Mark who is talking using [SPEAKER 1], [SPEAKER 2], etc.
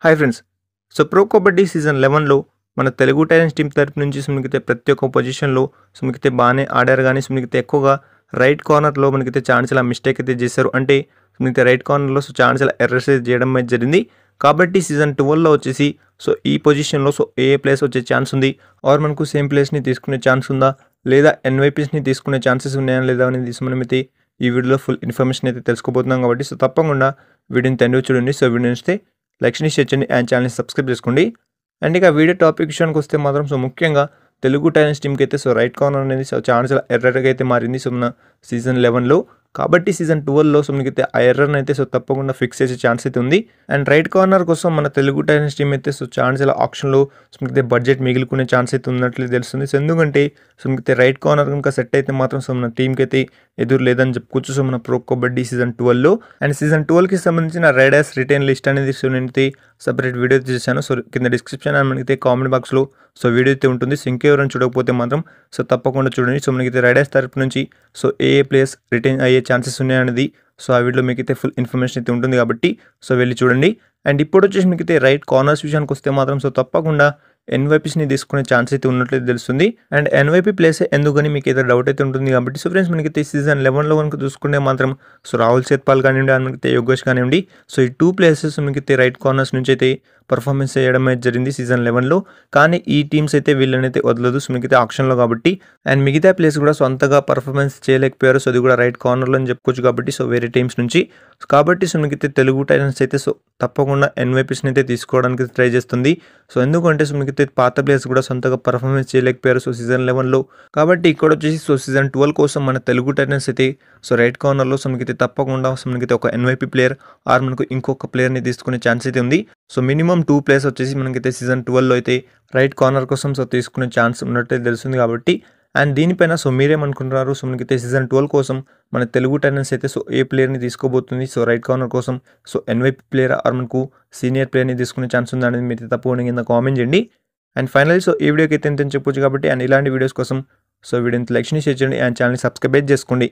[SPEAKER 1] Hi friends. Pro kabaddi season 11లో మన Telugu Titans team తరపు నుంచి మిగతా ప్రతి ఒక్క పొజిషన్‌లో మిగతా బానే ఆడారు గానీ మిగతా ఎక్కువగా రైట్ కార్నర్‌లో మనకైతే ఛాన్స్‌ల మిస్టేక్ అయితే చేశారు. అంటే మిగతా రైట్ కార్నర్‌లో ఛాన్స్‌ల ఎర్రర్స్ అయితే చేయడం అయితే జరిగింది. కాబట్టి సీజన్ 12లో వచ్చేసి ఈ పొజిషన్‌లో ఏ ప్లేస్ వచ్చే ఛాన్స్ ఉంది? ఆర్ మనకు సేమ్ ప్లేస్‌ని తీసుకునే ఛాన్స్ ఉందా? లేదా ఎన్‌వైపీస్‌ని తీసుకునే ఛాన్సెస్ ఉన్నాయా లేదా అనేది మనమైతే ఈ వీడియోలో ఫుల్ ఇన్ఫర్మేషన్ అయితే తెలుసుకోబోతున్నాం కాబట్టి తప్పకుండా వీడియోని ఎండ్ వరకు చూడండి. వీడియో నచ్చితే లైక్ని షేర్ చేయండి అండ్ ఛానల్ని సబ్స్క్రైబ్ చేసుకోండి. అండ్ ఇక వీడియో టాపిక్ విషయానికి వస్తే మాత్రం ముఖ్యంగా తెలుగు టైటన్స్ టీమ్కి అయితే రైట్ కార్నర్ అనేది ఛాన్స్‌ల ఎర్రర్‌గా అయితే మారింది మన సీజన్ 11లో. కాబట్టి సీజన్ 12లో మనకైతే ఆ ఎర్రర్‌ని అయితే తప్పకుండా ఫిక్స్ చేసే ఛాన్స్ అయితే ఉంది. అండ్ రైట్ కార్నర్ కోసం మన తెలుగు టైటన్స్ టీమ్ అయితే ఛాన్స్‌ల ఆప్షన్‌లో మనకైతే బడ్జెట్ మిగులుకునే ఛాన్స్ అయితే ఉన్నట్లు తెలుస్తుంది. ఎందుకంటే మనకైతే రైట్ కార్నర్ కనుక సెట్ అయితే మాత్రం మన టీమ్కి అయితే ఎదురు లేదని చెప్పుకోవచ్చు. మన ప్రో కబడ్డీ సీజన్ 12లో అండ్ సీజన్ 12కి సంబంధించిన రైడర్స్ రిటైన్ లిస్ట్ అనేది నేనైతే సపరేట్ వీడియో చేశాను. కింద డిస్క్రిప్షన్ అండ్ మనకైతే కామెంట్ బాక్స్లో వీడియో అయితే ఉంటుంది. ఇంకెవరైనా చూడకపోతే మాత్రం తప్పకుండా చూడండి. మనకైతే రైడర్స్ తరపు నుంచి ఏ ప్లేయర్స్ రిటైన్ అయ్యే ఛాన్సెస్ ఉన్నాయనేది ఆ వీడియోలో మీకైతే ఫుల్ ఇన్ఫర్మేషన్ అయితే ఉంటుంది కాబట్టి వెళ్ళి చూడండి. అండ్ ఇప్పుడు వచ్చేసి మీకైతే రైట్ కార్నర్స్ విషయానికి వస్తే మాత్రం తప్పకుండా ఎన్‌వైపీస్‌ని తీసుకునే ఛాన్స్ అయితే ఉన్నట్లయితే తెలుస్తుంది. అండ్ ఎన్‌వైపీ ప్లేస్ ఎందుకని మీకు ఏదో డౌట్ అయితే ఉంటుంది కాబట్టి ఫ్రెండ్స్ మనకైతే సీజన్ 11లో కనుక చూసుకుంటే మాత్రం రాహుల్ చేత్పాల్ కానివ్వండి అండ్ మనకైతే యోగేష్ కానివ్వండి ఈ 2 ప్లేసెస్ మనకైతే రైట్ కార్నర్స్ నుంచి అయితే పర్ఫార్మెన్స్ చేయడం అయితే జరిగింది సీజన్ 11లో. కానీ ఈ టీమ్స్ అయితే వీళ్ళనైతే వదలదు మనకైతే ఆక్షన్లో కాబట్టి. అండ్ మిగతా ప్లేస్ కూడా సొంతగా పర్ఫార్మెన్స్ చేయలేకపోయారు. అది కూడా రైట్ కార్నర్లో అని చెప్పుకోవచ్చు కాబట్టి వేరే టీమ్స్ నుంచి. కాబట్టి మనకైతే తెలుగు టైటన్స్ అయితే తప్పకుండా ఎన్‌వైపీస్‌ని అయితే తీసుకోవడానికి ట్రై చేస్తుంది. ఎందుకంటే మనకైతే పాత ప్లేయర్స్ కూడా సొంతగా పర్ఫార్మెన్స్ చేయలేకపోయారు సీజన్ 11లో. కాబట్టి ఇక్కడ వచ్చేసి సీజన్ 12 కోసం మన తెలుగు టైటన్స్ అయితే రైట్ కార్నర్లో మనకైతే తప్పకుండా మనకైతే ఒక ఎన్‌వైపీ ప్లేయర్ ఆర్ మనకు ఇంకొక ప్లేయర్‌ని తీసుకునే ఛాన్స్ అయితే ఉంది. మినిమం 2 ప్లేయర్స్ వచ్చేసి మనకైతే సీజన్ 12లో అయితే రైట్ కార్నర్ కోసం తీసుకునే ఛాన్స్ ఉన్నట్టే తెలుస్తుంది కాబట్టి. అండ్ దీనిపైన మీరేమనుకుంటున్నారు? మనకైతే సీజన్ 12 కోసం మన తెలుగు టైటన్స్ అయితే ఏ ప్లేయర్‌ని తీసుకోబోతుంది రైట్ కార్నర్ కోసం ఎన్‌వైపీ ప్లేయర్ ఆర్ మనకు సీనియర్ ప్లేయర్‌ని తీసుకునే ఛాన్స్ ఉందా అనేది మీరు తప్పకుండా కింద కామెంట్ చేయండి. అండ్ ఫైనల్లీ ఈ వీడియోకి అయితే ఎంత చెప్పొచ్చు కాబట్టి అండ్ ఇలాంటి వీడియోస్ కోసం వీడియోని లైక్ చేయండి, షేర్ చేయండి అండ్ ఛానల్ని సబ్స్క్రైబ్ చేసుకోండి.